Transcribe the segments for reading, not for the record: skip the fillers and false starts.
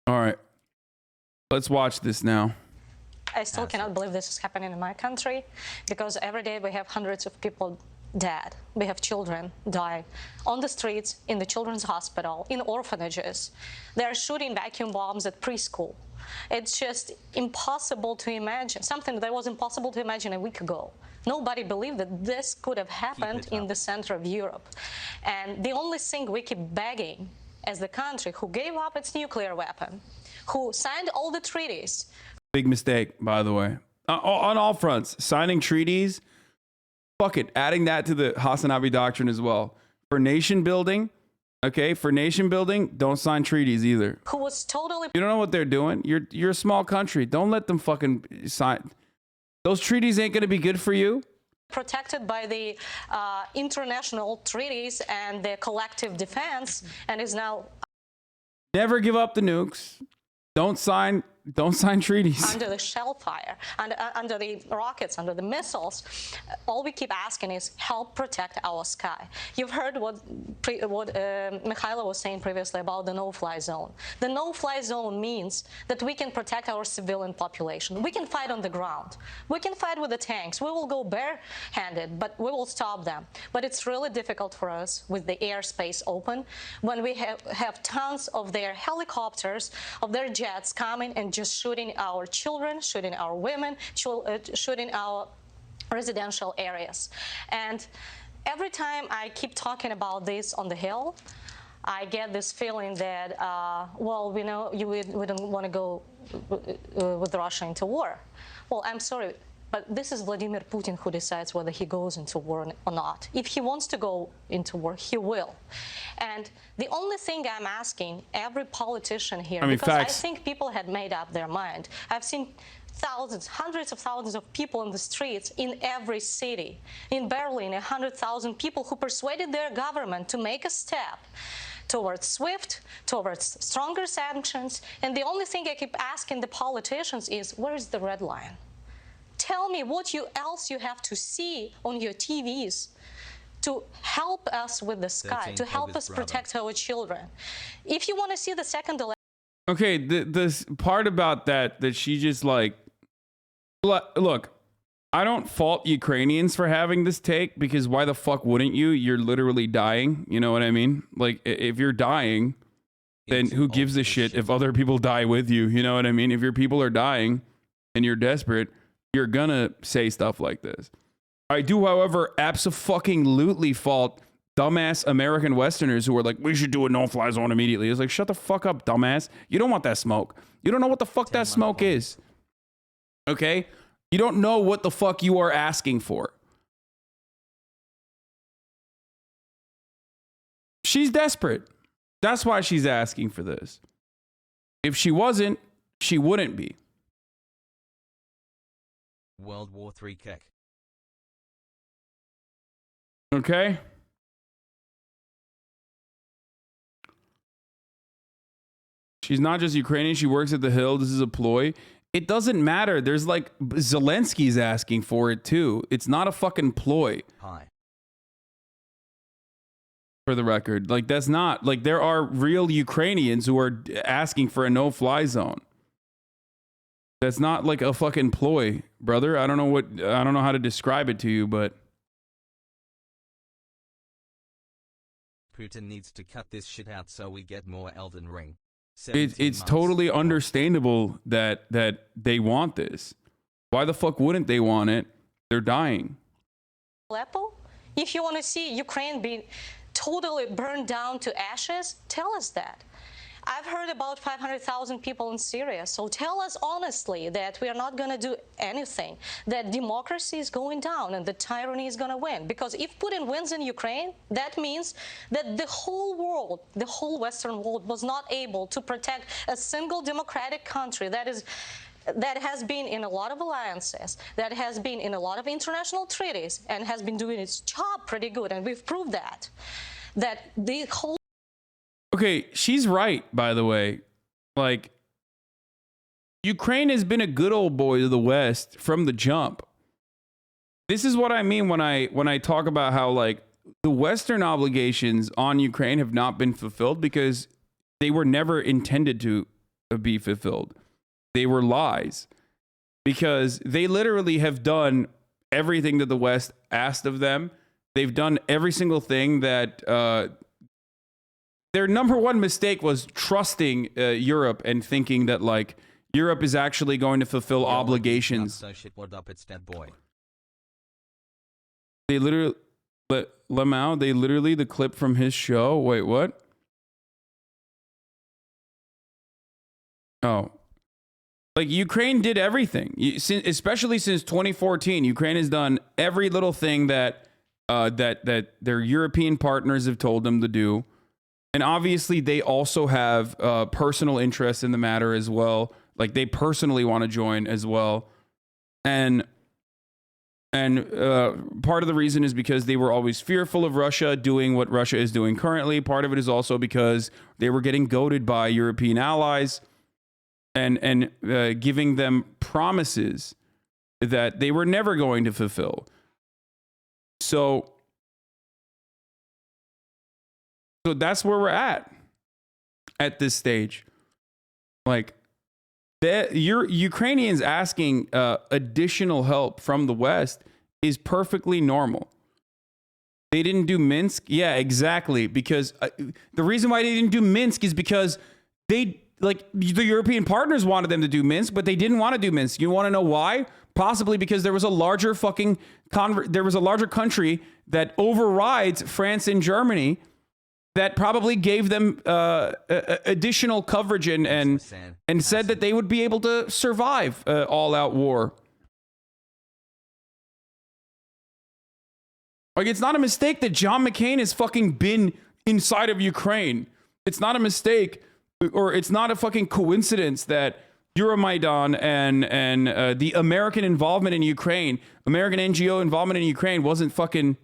All right. Let's watch this now. I still cannot believe this is happening in my country, because every day we have hundreds of people dead. We have children dying on the streets, in the children's hospital, in orphanages. They're shooting vacuum bombs at preschool. It's just impossible to imagine, something that was impossible to imagine a week ago. Nobody believed that this could have happened in the center of Europe. And the only thing we keep begging as the country who gave up its nuclear weapon, who signed all the treaties. Big mistake, by the way. On all fronts, signing treaties, fuck it, adding that to the HasanAbi doctrine as well. For nation building, okay, for nation building, don't sign treaties either. Who was totally... You don't know what they're doing. You're a small country. Don't let them fucking sign. Those treaties ain't gonna be good for you. Protected by the international treaties and the collective defense, and is now... Never give up the nukes. Don't sign treaties. Under the shell fire, under the rockets, under the missiles, all we keep asking is help protect our sky. You've heard what Mikhailo was saying previously about the no-fly zone. The no-fly zone means that we can protect our civilian population. We can fight on the ground. We can fight with the tanks. We will go bare-handed, but we will stop them. But it's really difficult for us with the airspace open when we have tons of their helicopters, of their jets coming and just shooting our children, shooting our women, shooting our residential areas. And every time I keep talking about this on the Hill, I get this feeling that, well, we know we don't want to go with Russia into war. Well, I'm sorry, but this is Vladimir Putin who decides whether he goes into war or not. If he wants to go into war, he will. And the only thing I'm asking every politician here, because facts. I think people had made up their mind. I've seen thousands, hundreds of thousands of people in the streets in every city. In Berlin, 100,000 people who persuaded their government to make a step towards SWIFT, towards stronger sanctions. And the only thing I keep asking the politicians is, where is the red line? Tell me what else you have to see on your TVs to help us with the sky, to help us protect our children. If you want to see the second election... Okay, this part about that she just like... Look, I don't fault Ukrainians for having this take, because why the fuck wouldn't you? You're literally dying, you know what I mean? Like, if you're dying, then who gives a shit if other people die with you, you know what I mean? If your people are dying and you're desperate, you're gonna say stuff like this. I do, however, absolutely fault dumbass American Westerners who are like, we should do a no-fly zone immediately. It's like, shut the fuck up, dumbass. You don't want that smoke. You don't know what the fuck that smoke is. Okay? You don't know what the fuck you are asking for. She's desperate. That's why she's asking for this. If she wasn't, she wouldn't be. World War III kick. Okay. She's not just Ukrainian. She works at the Hill. This is a ploy. It doesn't matter. There's like Zelensky's asking for it too. It's not a fucking ploy. Hi. For the record, like that's not like there are real Ukrainians who are asking for a no-fly zone. That's not like a fucking ploy, brother. I don't know how to describe it to you, but Putin needs to cut this shit out so we get more Elden Ring. It's totally understandable that they want this. Why the fuck wouldn't they want it? They're dying. Aleppo? If you want to see Ukraine being totally burned down to ashes, tell us that. I've heard about 500,000 people in Syria, so tell us honestly that we are not going to do anything, that democracy is going down and the tyranny is going to win. Because if Putin wins in Ukraine, that means that the whole world, the whole Western world, was not able to protect a single democratic country that has been in a lot of alliances, that has been in a lot of international treaties, and has been doing its job pretty good, and we've proved that the whole... Okay, she's right, by the way. Like, Ukraine has been a good old boy to the West from the jump. This is what I mean when I talk about how, like, the Western obligations on Ukraine have not been fulfilled because they were never intended to be fulfilled. They were lies, because they literally have done everything that the West asked of them. They've done every single thing that their number one mistake was trusting Europe and thinking that like Europe is actually going to fulfill obligations. So shit, what up, it's that boy. They literally, Lamau, they literally, the clip from his show. Wait, what? Oh. Like, Ukraine did everything. Especially since 2014, Ukraine has done every little thing that that their European partners have told them to do. And obviously, they also have personal interests in the matter as well. Like, they personally want to join as well. And part of the reason is because they were always fearful of Russia doing what Russia is doing currently. Part of it is also because they were getting goaded by European allies and giving them promises that they were never going to fulfill. So that's where we're at this stage. Like, Ukrainians asking additional help from the West is perfectly normal. They didn't do Minsk. Yeah, exactly. Because the reason why they didn't do Minsk is because the European partners wanted them to do Minsk, but they didn't want to do Minsk. You want to know why? Possibly because there was a larger country that overrides France and Germany that probably gave them additional coverage and said that they would be able to survive all-out war. Like, it's not a mistake that John McCain has fucking been inside of Ukraine. It's not a mistake, or it's not a fucking coincidence that Euromaidan and the American involvement in Ukraine, American NGO involvement in Ukraine wasn't fucking,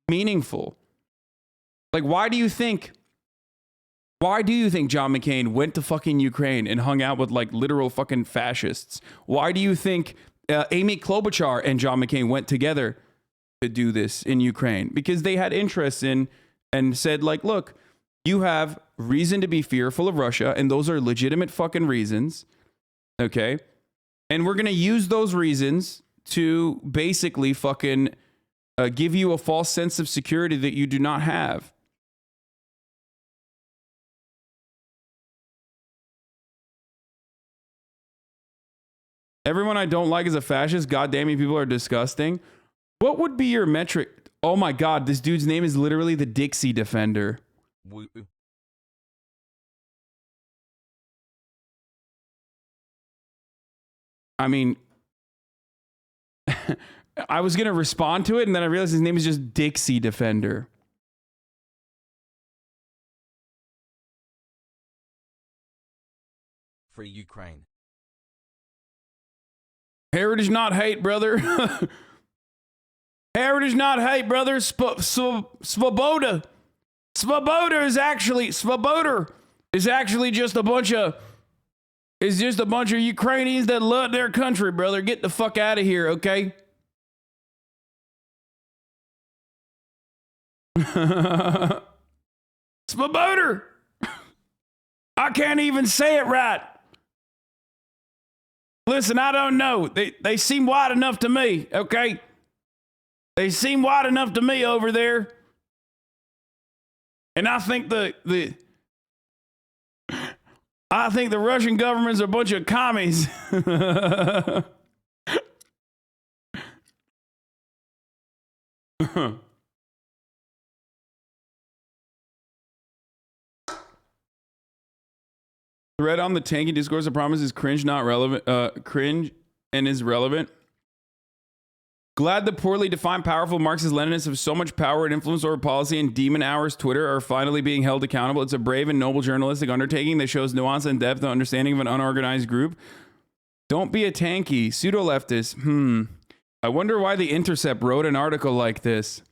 meaningful. Like, why do you think John McCain went to fucking Ukraine and hung out with like literal fucking fascists? Why do you think Amy Klobuchar and John McCain went together to do this in Ukraine? Because they had interests in and said like, look, you have reason to be fearful of Russia, and those are legitimate fucking reasons. Okay? And we're going to use those reasons to basically fucking give you a false sense of security that you do not have. Everyone I don't like is a fascist. God damn you, people are disgusting. What would be your metric? Oh my God, this dude's name is literally the Dixie Defender. I mean, I was going to respond to it, and then I realized his name is just Dixie Defender. Free Ukraine. Heritage not hate, brother. Heritage not hate, brother. Svoboda. Svoboda is actually just a bunch of Ukrainians that love their country, brother. Get the fuck out of here, okay? Svoboda. I can't even say it right. Listen, I don't know. They seem wide enough to me, okay? They seem wide enough to me over there. And I think the Russian government's a bunch of commies. Thread on the tanky discourse, I promise, is cringe, not relevant. Cringe and is relevant. Glad the poorly defined, powerful Marxist-Leninists have so much power and influence over policy, and Demon Hours Twitter are finally being held accountable. It's a brave and noble journalistic undertaking that shows nuance and depth and understanding of an unorganized group. Don't be a tanky pseudo-leftist. I wonder why The Intercept wrote an article like this.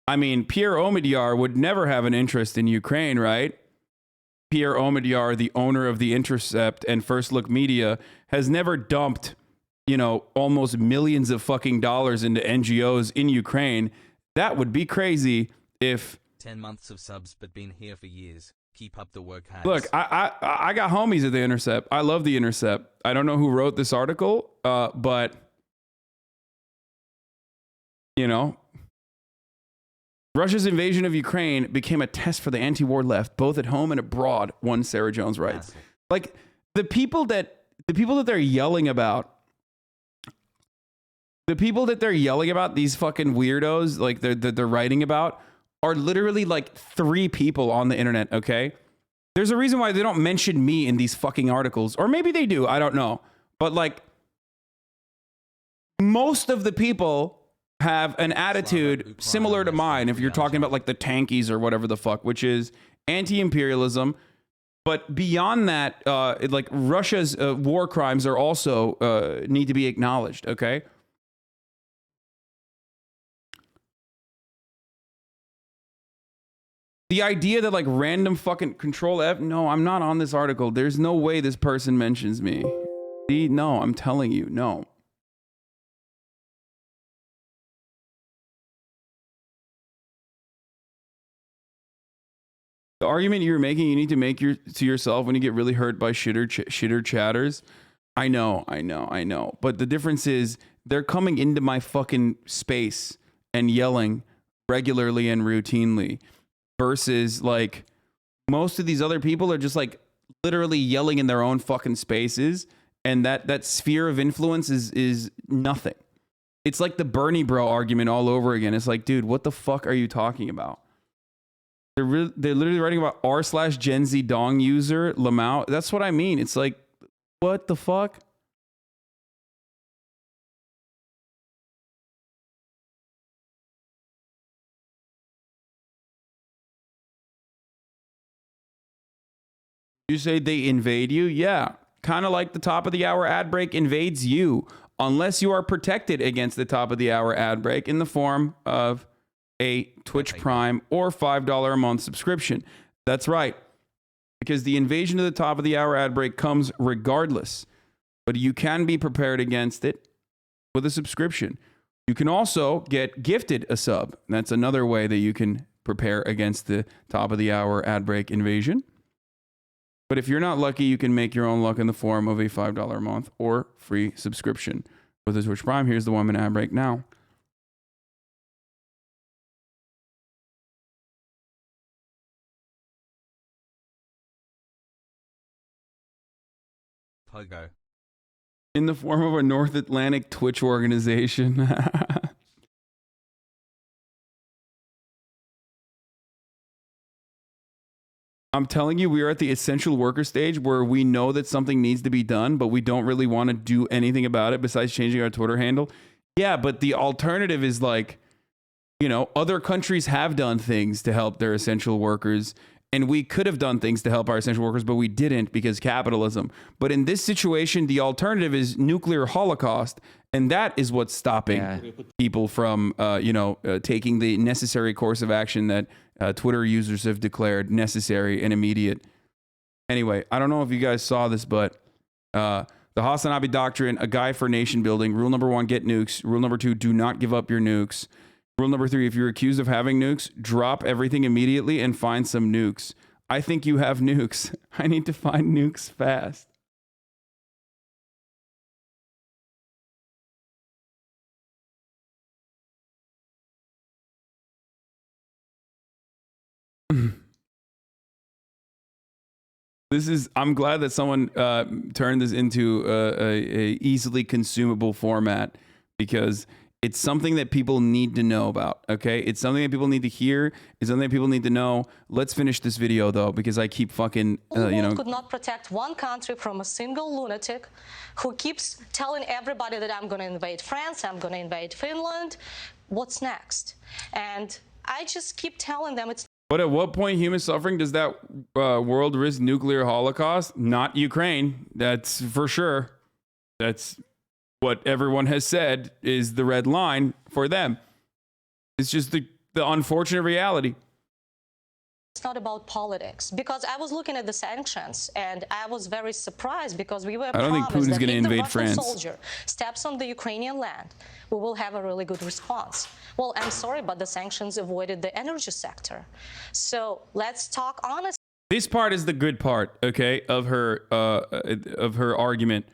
I mean, Pierre Omidyar would never have an interest in Ukraine, right? Pierre Omidyar, the owner of The Intercept and First Look Media, has never dumped, almost millions of fucking dollars into NGOs in Ukraine. That would be crazy if... 10 months of subs, but been here for years. Keep up the work, Hans. Look, I got homies at The Intercept. I love The Intercept. I don't know who wrote this article, but, you know, Russia's invasion of Ukraine became a test for the anti-war left, both at home and abroad, one Sarah Jones writes. Like, the people that they're yelling about, these fucking weirdos, like they're writing about, are literally like 3 people on the internet, okay? There's a reason why they don't mention me in these fucking articles. Or maybe they do, I don't know. But like, most of the people have an attitude similar to mine, if you're talking about like the tankies or whatever the fuck, which is anti-imperialism. But beyond that, like Russia's war crimes are also need to be acknowledged, okay? The idea that like random fucking control F, no, I'm not on this article. There's no way this person mentions me. See, no, I'm telling you, no. The argument you're making, you need to make to yourself when you get really hurt by shitter chatters. I know. But the difference is they're coming into my fucking space and yelling regularly and routinely. Versus like most of these other people are just like literally yelling in their own fucking spaces, and that sphere of influence is nothing. It's like the Bernie bro argument all over again. It's like, dude, what the fuck are you talking about? They're literally writing about r/Gen Z dong user Lamau. That's what I mean. It's like, what the fuck? You say they invade you? Yeah. Kind of like the top of the hour ad break invades you, unless you are protected against the top of the hour ad break in the form of a Twitch Prime or $5 a month subscription. That's right. Because the invasion of the top of the hour ad break comes regardless, but you can be prepared against it with a subscription. You can also get gifted a sub. That's another way that you can prepare against the top of the hour ad break invasion. But if you're not lucky, you can make your own luck in the form of a $5 a month or free subscription with a Twitch Prime. Here's the 1 minute ad break now. Pogo. In the form of a North Atlantic Twitch organization. I'm telling you, we are at the essential worker stage where we know that something needs to be done, but we don't really want to do anything about it besides changing our Twitter handle. Yeah, but the alternative is like, you know, other countries have done things to help their essential workers, and we could have done things to help our essential workers, but we didn't because capitalism. But in this situation, the alternative is nuclear holocaust, and that is what's stopping people from, taking the necessary course of action that Twitter users have declared necessary and immediate. Anyway, I don't know if you guys saw this, but the HasanAbi doctrine, a guide for nation building. Rule number 1, get nukes. Rule number 2, do not give up your nukes. Rule number 3, if you're accused of having nukes, drop everything immediately and find some nukes. I think you have nukes. I need to find nukes fast. I'm glad that someone turned this into a easily consumable format, because it's something that people need to know about, okay? It's something that people need to hear. It's something that people need to know. Let's finish this video, though, because I keep fucking, could not protect one country from a single lunatic who keeps telling everybody that I'm going to invade France, I'm going to invade Finland. What's next? And I just keep telling them it's... But at what point human suffering does that world risk nuclear holocaust? Not Ukraine. That's for sure. That's what everyone has said is the red line for them. It's just the unfortunate reality. It's not about politics, because I was looking at the sanctions and I was very surprised because we were I don't think Putin's going to invade France. If the Russian soldier steps on the Ukrainian land, we will have a really good response. Well, I'm sorry, but the sanctions avoided the energy sector. So let's talk honestly. This part is the good part, okay, of her argument.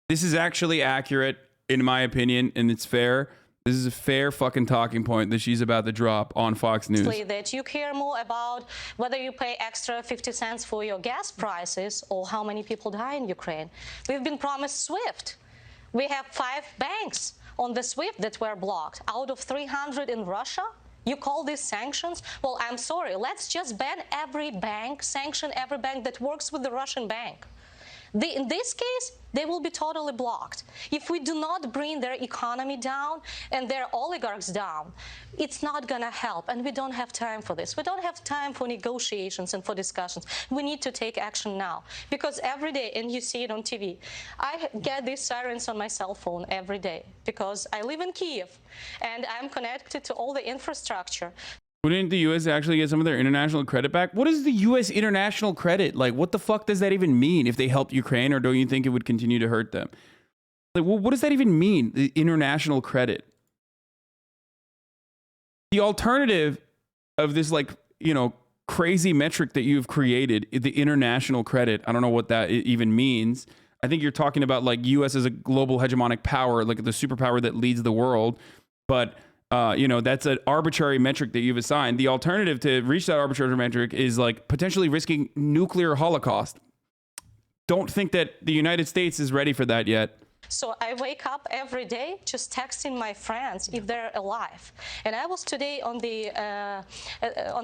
This is actually accurate, in my opinion, and it's fair. This is a fair fucking talking point that she's about to drop on Fox News. That you care more about whether you pay extra 50 cents for your gas prices or how many people die in Ukraine. We've been promised SWIFT. We have 5 banks on the SWIFT that were blocked out of 300 in Russia. You call these sanctions? Well, I'm sorry. Let's just ban every bank, sanction every bank that works with the Russian bank. In this case, they will be totally blocked. If we do not bring their economy down and their oligarchs down, it's not going to help. And we don't have time for this. We don't have time for negotiations and for discussions. We need to take action now. Because every day, and you see it on TV, I get these sirens on my cell phone every day because I live in Kiev and I'm connected to all the infrastructure. Wouldn't the U.S. actually get some of their international credit back? What is the U.S. international credit? Like, what the fuck does that even mean if they helped Ukraine, or don't you think it would continue to hurt them? Like, well, what does that even mean, the international credit? The alternative of this, like, you know, crazy metric that you've created, the international credit, I don't know what that even means. I think you're talking about, like, U.S. as a global hegemonic power, like the superpower that leads the world. But you know, that's an arbitrary metric that you've assigned. The alternative to reach that arbitrary metric is like potentially risking nuclear holocaust. Don't think that the United States is ready for that yet. So I wake up every day just texting my friends if they're alive. And I was today on the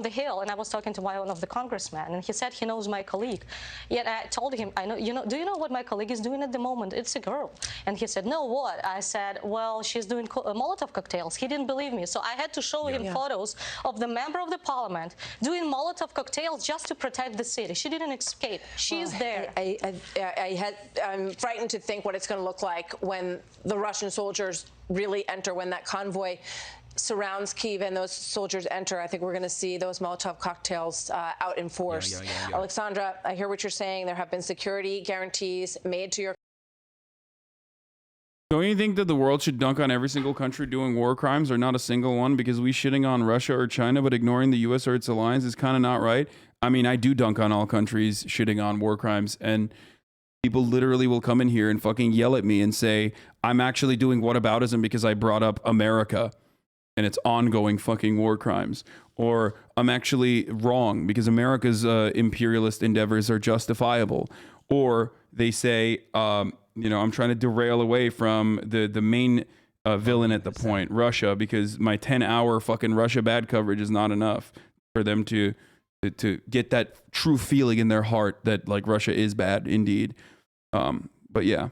Hill, and I was talking to one of the congressmen, and he said he knows my colleague. Yet I told him, do you know what my colleague is doing at the moment? It's a girl. And he said, no, what? I said, well, she's doing Molotov cocktails. He didn't believe me. So I had to show him photos of the member of the parliament doing Molotov cocktails just to protect the city. She didn't escape. She's there. I'm frightened to think what it's going to look like when the Russian soldiers really enter, when that convoy surrounds Kyiv and those soldiers enter. I think we're going to see those Molotov cocktails out in force. Alexandra, I hear what you're saying. There have been security guarantees made to your... Don't you think that the world should dunk on every single country doing war crimes, or not a single one? Because we shitting on Russia or China but ignoring the U.S. or its alliance is kind of not right. I mean, I do dunk on all countries shitting on war crimes, and people literally will come in here and fucking yell at me and say, I'm actually doing whataboutism because I brought up America and its ongoing fucking war crimes. Or I'm actually wrong because America's imperialist endeavors are justifiable. Or they say, you know, I'm trying to derail away from the main villain at the point, Russia, because my 10-hour fucking Russia bad coverage is not enough for them to get that true feeling in their heart that, like, Russia is bad indeed. But yeah.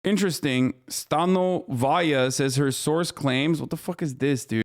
Interesting. Stanovaya says her source claims, what the fuck is this, dude?